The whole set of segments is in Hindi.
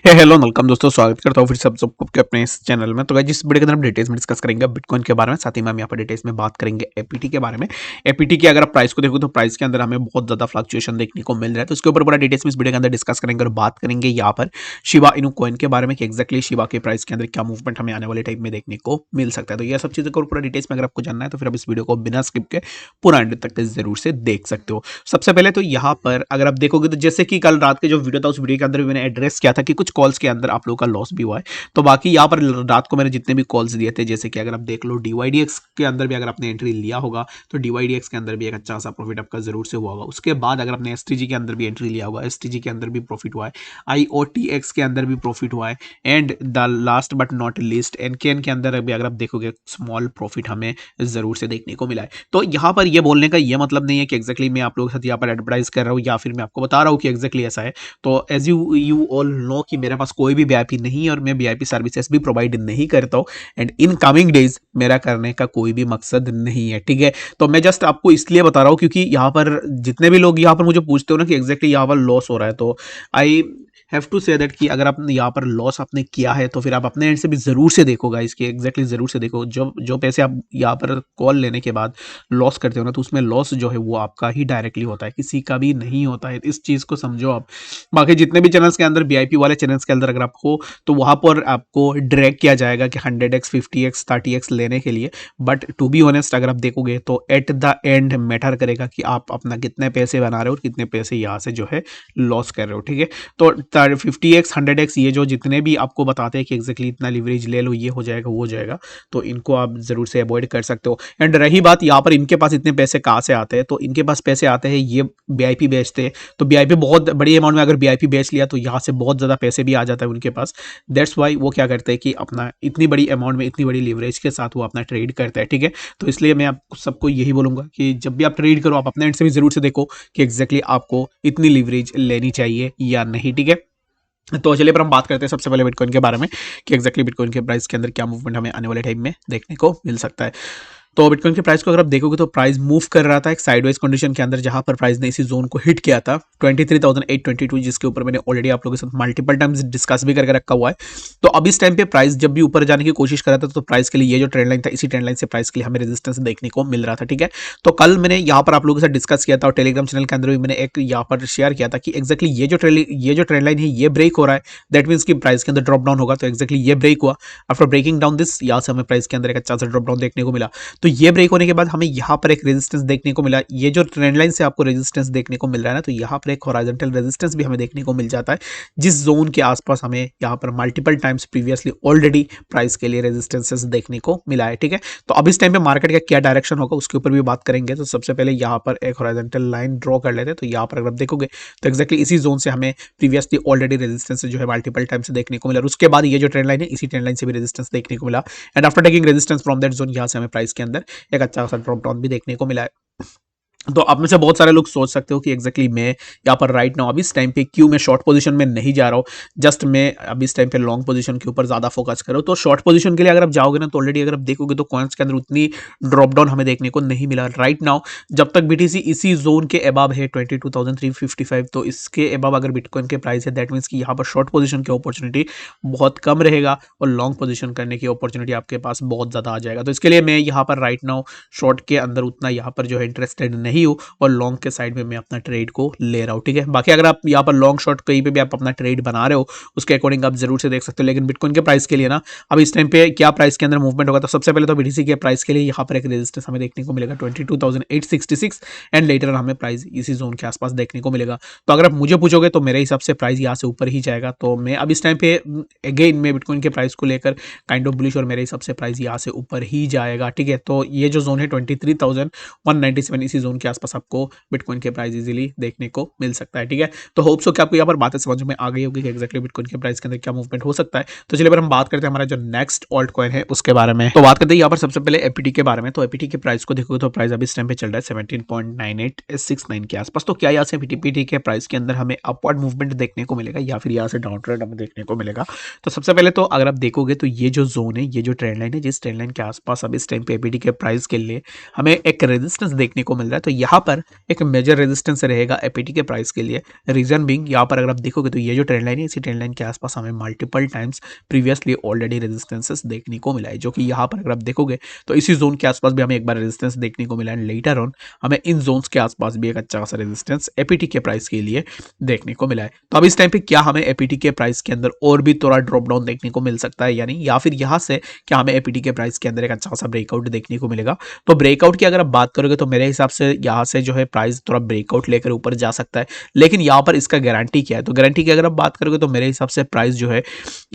हेलो वेलकम दोस्तों, स्वागत करता हूँ फिर सबको के अपने इस चैनल में। तो गाइस जिस वीडियो के अंदर हम डिटेल्स में डिस्कस करेंगे बिटकॉइन के बारे में, साथ ही में हम यहाँ पर डिटेल्स में बात करेंगे एपीटी के बारे में। एपीटी की अगर आप प्राइस को देखो तो प्राइस के अंदर हमें बहुत ज्यादा फ्लक्चुएशन देखने को मिल रहा है, तो उसके ऊपर पूरा डिटेल्स में इस वीडियो के अंदर डिस्कस करेंगे और बात करेंगे यहाँ पर शिबा इनू कॉइन के बारे में कि एक्जैक्टली शिबा के प्राइस के अंदर क्या मूवमेंट हमें आने वाले टाइम में देखने को मिल सकता है। तो यह सब चीज़ों को पूरा डिटेल्स में अगर आपको जानना है तो फिर आप इस वीडियो को बिना स्किप के पूरा एंड तक जरूर से देख सकते हो। सबसे पहले तो यहाँ पर अगर आप देखोगे तो जैसे कि कल रात के जो वीडियो था उस वीडियो के अंदर भी मैंने एड्रेस किया था कि कुछ कॉल्स के अंदर आप लोगों का लॉस भी हुआ है। तो बाकी यहाँ पर रात को मैंने जितने भी कॉल्स दिए थे, जैसे कि अगर आप देख लो डीवाईडीएक्स के अंदर भी अगर आपने एंट्री लिया होगा तो डीवाईडीएक्स के अंदर भी एक अच्छा सा प्रॉफिट आपका जरूर से हुआ होगा। उसके बाद अगर आपने एसटीजी के अंदर भी एंट्री लिया होगा, एसटीजी के अंदर भी प्रॉफिट हुआ है, आईओटीएक्स के अंदर भी प्रॉफिट हुआ है, and the last but not least NKN के अंदर भी अगर आप देखोगे स्मॉल प्रॉफिट हमें जरूर से देखने को मिला है। तो यहाँ पर ये बोलने का ये मतलब नहीं है कि एक्जैक्टली मैं आप लोगों के साथ यहाँ पर एडवर्टाइज कर रहा हूँ या फिर मैं आपको बता रहा हूँ कि एक्जैक्टली ऐसा है। तो एज यू ऑल नो कि मेरे पास कोई भी वीआईपी नहीं है और मैं वीआईपी सर्विसेज भी प्रोवाइड नहीं करता हूँ, एंड इन कमिंग डेज मेरा करने का कोई भी मकसद नहीं है, ठीक है। तो मैं जस्ट आपको इसलिए बता रहा हूँ क्योंकि यहाँ पर जितने भी लोग यहाँ पर मुझे पूछते हो ना कि एक्जैक्टली यहाँ पर लॉस हो रहा है, तो I have to say that कि अगर आपने यहाँ पर लॉस आपने किया है तो फिर आप अपने एंड से भी जरूर से देखो गाइस कि एक्जैक्टली जरूर से देखो। जो जो पैसे आप यहाँ पर कॉल लेने के बाद लॉस करते हो ना, तो उसमें लॉस जो है वो आपका ही डायरेक्टली होता है, किसी का भी नहीं होता है। इस चीज़ को समझो आप। बाकी जितने भी चैनल्स के अंदर वीआईपी वाले चैनल्स के अंदर अगर आप हो तो वहाँ पर आपको ड्रैग किया जाएगा कि 100x 50x 30x लेने के लिए, बट टू बी ऑनेस्ट अगर आप देखोगे तो एट द एंड मैटर करेगा कि आप अपना कितने पैसे बना रहे हो और कितने पैसे यहाँ से जो है लॉस कर रहे हो, ठीक है। तो 50x 100x ये जो जितने भी आपको बताते हैं कि एक्जैक्टली इतना लिवरेज ले लो, ये हो जाएगा वो हो जाएगा, तो इनको आप जरूर से अवॉइड कर सकते हो। एंड रही बात यहाँ पर इनके पास इतने पैसे कहाँ से आते हैं, तो इनके पास पैसे आते हैं ये वीआईपी बेचते हैं। तो वीआईपी बहुत बड़ी अमाउंट में अगर वीआईपी बेच लिया तो यहाँ से बहुत ज़्यादा पैसे भी आ जाता है उनके पास। दैट्स वाई वो क्या करते हैं कि अपना इतनी बड़ी अमाउंट में इतनी बड़ी लिवरेज के साथ वो अपना ट्रेड करता है, ठीक है। तो इसलिए मैं आप सबको यही बोलूँगा कि जब भी आप ट्रेड करो आप अपने एंड से भी जरूर से देखो कि एक्जैक्टली आपको इतनी लिवरेज लेनी चाहिए या नहीं, ठीक है। तो चलिए पर हम बात करते हैं सबसे पहले बिटकॉइन के बारे में कि एक्जैक्टली बिटकॉइन के प्राइस के अंदर क्या मूवमेंट हमें आने वाले टाइम में देखने को मिल सकता है। तो बिटकॉइन के प्राइस को अगर आप देखोगे तो प्राइस मूव कर रहा था एक साइडवेज कंडीशन के अंदर, जहां पर प्राइस ने इसी जोन को हिट किया था 23,822, जिसके ऊपर मैंने ऑलरेडी आप लोगों के साथ मल्टीपल टाइम्स डिस्कस भी करके रखा हुआ है। तो अब इस टाइम पे प्राइस जब भी ऊपर जाने की कोशिश कर रहा था तो प्राइस के लिए ये जो ट्रेंड लाइन था, इसी ट्रेंड लाइन से प्राइस के लिए हमें रेजिस्टेंस देखने को मिल रहा था, ठीक है। तो कल मैंने यहाँ पर आप लोगों के साथ डिस्कस किया था और टेलीग्राम चैनल के अंदर भी मैंने एक यहाँ पर शेयर किया था कि एक्जैक्टली ये जो ट्रेंड लाइन है ये ब्रेक हो रहा है, दैट मीन्स कि प्राइस के अंदर ड्रॉप डाउन होगा। तो एक्जैक्टली ये ब्रेक हुआ। आफ्टर ब्रेकिंग डाउन दिस यहाँ से हमें प्राइस के अंदर एक अच्छा सा ड्रॉप डाउन देखने को मिला। तो ये ब्रेक होने के बाद हमें यहाँ पर एक रेजिस्टेंस देखने को मिला। ये जो ट्रेंड लाइन से आपको रेजिस्टेंस देखने को मिल रहा है ना, तो यहाँ पर एक हॉरिजॉन्टल रेजिस्टेंस भी हमें देखने को मिल जाता है, जिस जोन के आसपास हमें यहाँ पर multiple times previously already price के लिए रेजिस्टेंसेस देखने को मिला है, ठीक है। तो अब इस टाइम पे मार्केट का क्या डायरेक्शन होगा उसके ऊपर भी बात करेंगे। तो सबसे पहले यहाँ पर एक हॉरिजॉन्टल लाइन ड्रॉ कर लेते हैं। तो यहाँ पर अगर आप देखोगे तो एक्जैक्टली इसी जोन से हमें प्रीवियसली ऑलरेडी रेजिस्टेंस जो है मल्टीपल टाइम से देखने को मिला, और उसके बाद ये जो ट्रेंड लाइन है इसी ट्रेंड लाइन से भी रेजिस्टेंस देखने को मिला। And after taking resistance from that zone यहाँ से हमें प्राइस के अंदर एक अच्छा सा ड्रॉप डाउन भी देखने को मिला है। तो आप में से बहुत सारे लोग सोच सकते हो कि एक्जैक्टली मैं यहाँ पर राइट नाउ अभी इस टाइम पे क्यों मैं शॉर्ट पोजीशन में नहीं जा रहा हूँ, जस्ट मैं अभी इस टाइम पे लॉन्ग पोजीशन के ऊपर ज़्यादा फोकस करो। तो शॉर्ट पोजीशन के लिए अगर आप जाओगे ना तो ऑलरेडी अगर आप देखोगे तो कॉइन्स के अंदर उतनी ड्रॉप डाउन हमें देखने को नहीं मिला राइट नाउ। जब तक बीटीसी इसी जोन के अबव है 22,355, तो इसके अबव अगर बिटकॉइन के प्राइस है दैट मीन्स कि यहाँ पर शॉर्ट पोजीशन की अपॉर्चुनिटी बहुत कम रहेगा और लॉन्ग पोजीशन करने की अपॉर्चुनिटी आपके पास बहुत ज़्यादा आ जाएगा। तो इसके लिए मैं यहाँ पर राइट नाउ शॉर्ट के अंदर उतना यहाँ पर जो है इंटरेस्टेड नहीं हूँ और लॉन्ग के साइड में मैं अपना ट्रेड को ले रहा हूँ, ठीक है। बाकी अगर आप यहाँ पर लॉन्ग शॉर्ट कहीं पे भी आप अपना ट्रेड बना रहे हो उसके अकॉर्डिंग आप जरूर से देख सकते हो। लेकिन बिटकॉइन के प्राइस के लिए ना अब इस टाइम पे क्या प्राइस के अंदर मूवमेंट होगा, तो सबसे पहले तो बीटीसी के प्राइस के लिए यहाँ पर एक रेजिस्टेंस हमें देखने को मिलेगा 22,866 एंड लेटर हमें प्राइस इसी जोन के आसपास देखने को मिलेगा। तो अगर आप मुझे पूछोगे तो मेरे हिसाब से प्राइस यहाँ से ऊपर ही जाएगा। तो मैं अब इस टाइम पे अगेन मैं बिटकॉइन के प्राइस को लेकर काइंड ऑफ बुलिश और मेरे हिसाब से प्राइस यहाँ से ऊपर ही जाएगा, ठीक है। तो ये जो जोन है 23,197 इसी जोन के आसपास आपको बिटकॉइन के प्राइस इजीली देखने को मिल सकता है, ठीक है। तो होप सो कि आपको यहाँ पर बातें समझ में आ गई होगी कि एक्जैक्टली बिटकॉइन के प्राइस के अंदर क्या मूवमेंट हो सकता है। तो चलिए अगर हम बात करते हैं हमारा जो नेक्स्ट ऑल्ट कॉइन है उसके बारे में, तो बात करते हैं यहाँ पर सबसे पहले एपीटी के बारे में। तो एपीटी के प्राइस को देखोगे तो प्राइस अभी इस टाइम पे चल रहा है 17.9869 के आसपास। तो क्या यहाँ से एपीटी के प्राइस के अंदर हमें अपवर्ड मूवमेंट देखने को मिलेगा या फिर यहाँ से डाउन ट्रेंड हमें देखने को मिलेगा। तो सबसे पहले तो अगर आप देखोगे तो ये जो जोन है, ये जो ट्रेंड लाइन है, जिस ट्रेंड लाइन के आसपास अब इस टाइम पे एपीटी के प्राइस के लिए हमें एक रेजिस्टेंस देखने को मिल रहा है, तो यहाँ पर एक मेजर रेजिस्टेंस रहेगा एपीटी के प्राइस के लिए। रीजन बीइंग यहाँ पर अगर आप देखोगे तो ये जो ट्रेंड लाइन है, इसी ट्रेंड लाइन के आसपास हमें multiple times previously already resistances देखने को मिला है, जो कि यहाँ पर अगर आप देखोगे तो इसी जोन के आसपास भी हमें एक बार रेजिस्टेंस देखने को मिला है। लेटर ऑन हमें इन जोन्स के आसपास भी एक अच्छा खासा रेजिस्टेंस एपीटी के प्राइस के लिए देखने को मिला है। तो अब इस टाइम पे क्या हमें एपीटी के प्राइस के अंदर और भी थोड़ा ड्रॉप डाउन देखने को मिल सकता है यानी, या फिर यहाँ से क्या हमें एपीटी के प्राइस के अंदर एक अच्छा खासा ब्रेकआउट देखने को मिलेगा? तो ब्रेकआउट की अगर आप बात करोगे तो मेरे हिसाब से यहाँ से जो है प्राइस थोड़ा ब्रेकआउट लेकर ऊपर जा सकता है, लेकिन यहाँ पर इसका गारंटी क्या है? तो गारंटी की अगर आप बात करोगे तो मेरे हिसाब से प्राइस जो है,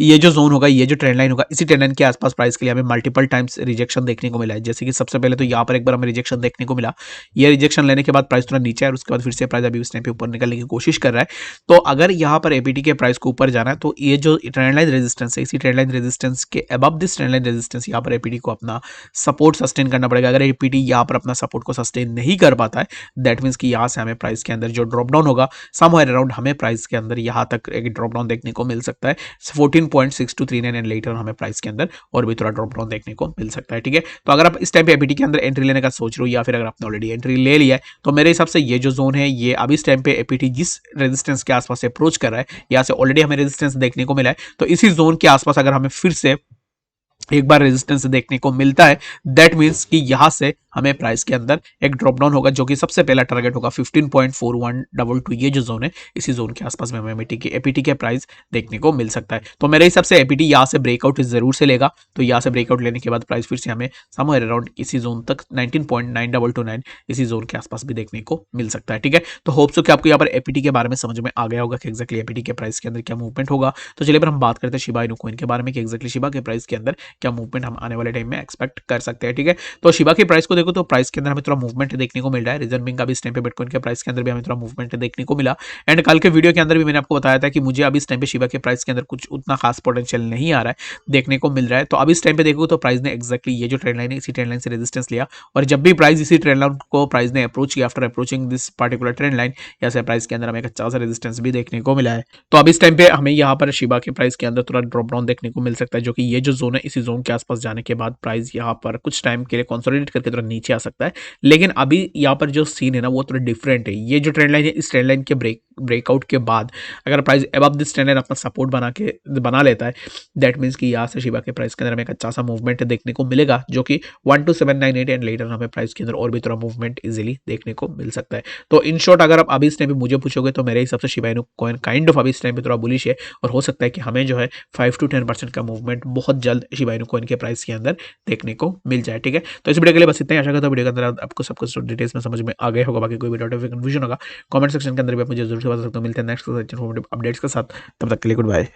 ये जो जोन होगा, ये जो ट्रेंड लाइन होगा, इसी ट्रेंड लाइन के आसपास प्राइस के लिए हमें मल्टीपल टाइम्स रिजेक्शन देखने को मिला है। जैसे कि सबसे पहले तो यहाँ पर एक बार हमें रिजेक्शन देखने को मिला, ये रिजेक्शन लेने के बाद प्राइस थोड़ा नीचे है और उसके बाद फिर से प्राइस अभी उस टाइम पे ऊपर निकलने की कोशिश कर रहा है। तो अगर यहाँ पर एपीटी के प्राइस को ऊपर जाना है तो ये जो ट्रेंड लाइन रेजिस्टेंस है, इसी ट्रेंड लाइन रेजिस्टेंस के above this trend line resistance यहाँ पर एपीटी को अपना सपोर्ट सस्टेन करना पड़ेगा। अगर एपीटी यहाँ पर अपना सपोर्ट को सस्टेन नहीं कर पाता है, दैट मीन्स कि यहाँ से हमें प्राइस के अंदर जो ड्रॉप डाउन होगा समवेयर अराउंड, हमें प्राइस के अंदर यहाँ तक एक ड्रॉप डाउन देखने को मिल सकता है 14.6239 एंड लेटर हमें प्राइस के अंदर और भी थोड़ा ड्रॉप डाउन देखने को मिल सकता है। ठीक है, तो अगर आप इस टाइम पे एपीटी के अंदर एंट्री लेने का सोच रहे हो या फिर अगर आपने ऑलरेडी एंट्री ले लिया है, तो मेरे हिसाब से ये जो जोन है, ये अभी इस टाइम पे एपीटी जिस रेजिस्टेंस के आसपास से अप्रोच कर रहा है, यहाँ से ऑलरेडी हमें रेजिस्टेंस देखने को मिला है, तो इसी जोन के आसपास अगर हमें फिर से एक बार रेजिस्टेंस देखने को मिलता है, दैट मीन्स कि यहां से हमें प्राइस के अंदर एक ड्रॉप डाउन होगा, जो कि सबसे पहला टारगेट होगा 15.4122। ये जो जोन है, इसी जोन के आसपास में हमें एपीटी के प्राइस देखने को मिल सकता है। तो मेरे हिसाब से एपीटी यहाँ से ब्रेकआउट जरूर से लेगा, तो यहाँ से ब्रेकआउट लेने के बाद प्राइस फिर से हमें समवेयर अराउंड इसी जोन तक 19.9229 इसी जोन के आसपास भी देखने को मिल सकता है। ठीक है, तो होप सो कि आपको यहाँ पर एपीटी के बारे में समझ में आ गया होगा कि एक्जैक्टली एपीटी के प्राइस के अंदर क्या मूवमेंट होगा। तो चलिए पर हम बात करते हैं शिबा इनू कॉइन के बारे में कि एक्जैक्टली शिबा के प्राइस के अंदर क्या मूवमेंट हम आने वाले टाइम में एक्सपेक्ट कर सकते हैं। ठीक है, तो शिबा की प्राइस को देखो तो प्राइस के अंदर हमें थोड़ा मूवमेंट देखने को मिल रहा है। रीजन बिंग अभी इस टाइम पे बिटकॉइन के प्राइस के अंदर भी हमें थोड़ा मूवमेंट देखने को मिला, एंड कल के वीडियो के अंदर भी मैंने आपको बताया था कि मुझे अभी इस टाइम पे शिबा के प्राइस के अंदर कुछ उतना खास पोटेंशियल नहीं आ रहा है, देखने को मिल रहा है। तो अभी इस टाइम पे देखो तो प्राइस ने एक्जैक्टली ये जो ट्रेंड लाइन है, इसी ट्रेंड लाइन से रेजिस्टेंस लिया, और जब भी प्राइस इसी ट्रेंड लाइन को प्राइस ने अप्रोच किया, after approaching this particular trend line, यहाँ से प्राइस के अंदर हमें एक अच्छा सा रेजिस्टेंस भी देखने को मिला है। तो अब इस टाइम पे हमें यहाँ पर शिबा के प्राइस के अंदर थोड़ा ड्रॉप डाउन देखने को मिल सकता है, जो कि ये जो जोन है, इसी जोन के आसपास जाने के बाद प्राइस यहाँ पर कुछ टाइम के लिए कंसोलिडेट करके थोड़ा नीचे आ सकता है। लेकिन अभी यहाँ पर जो सीन है ना, वो थोड़ा डिफरेंट है। ये जो ट्रेंड लाइन है, इस ट्रेंड लाइन के ब्रेकआउट के बाद अगर price above this trend line अपना सपोर्ट बना लेता है, दैट मीन्स कि यहाँ से शिबा के प्राइस के अंदर हमें एक अच्छा सा मूवमेंट देखने को मिलेगा, जो कि 12798 एंड लेटर हमें प्राइस के अंदर और भी थोड़ा मूवमेंट इजीली देखने को मिल सकता है। तो इन शॉर्ट अगर आप अभी इस टाइम पे मुझे पूछोगे तो मेरे हिसाब से Shiba Inu coin kind of अभी इस टाइम पे थोड़ा बुलिश है, और हो सकता है कि हमें जो है 5 to 10% का मूवमेंट बहुत जल्द शिबा इनू कॉइन के प्राइस के अंदर देखने को मिल जाए। ठीक है, तो इस वीडियो के लिए बस इतना ही। आशा करता हूं वीडियो के अंदर आपको सब कुछ डिटेल्स में समझ में आ गया होगा। बाकी कोई भी डाउट या कंफ्यूजन होगा, कमेंट सेक्शन के अंदर भी आप मुझे जरूर से बता सकते हो। मिलते हैं नेक्स्ट अपडेट्स के साथ, तब तक के लिए गुड बाय।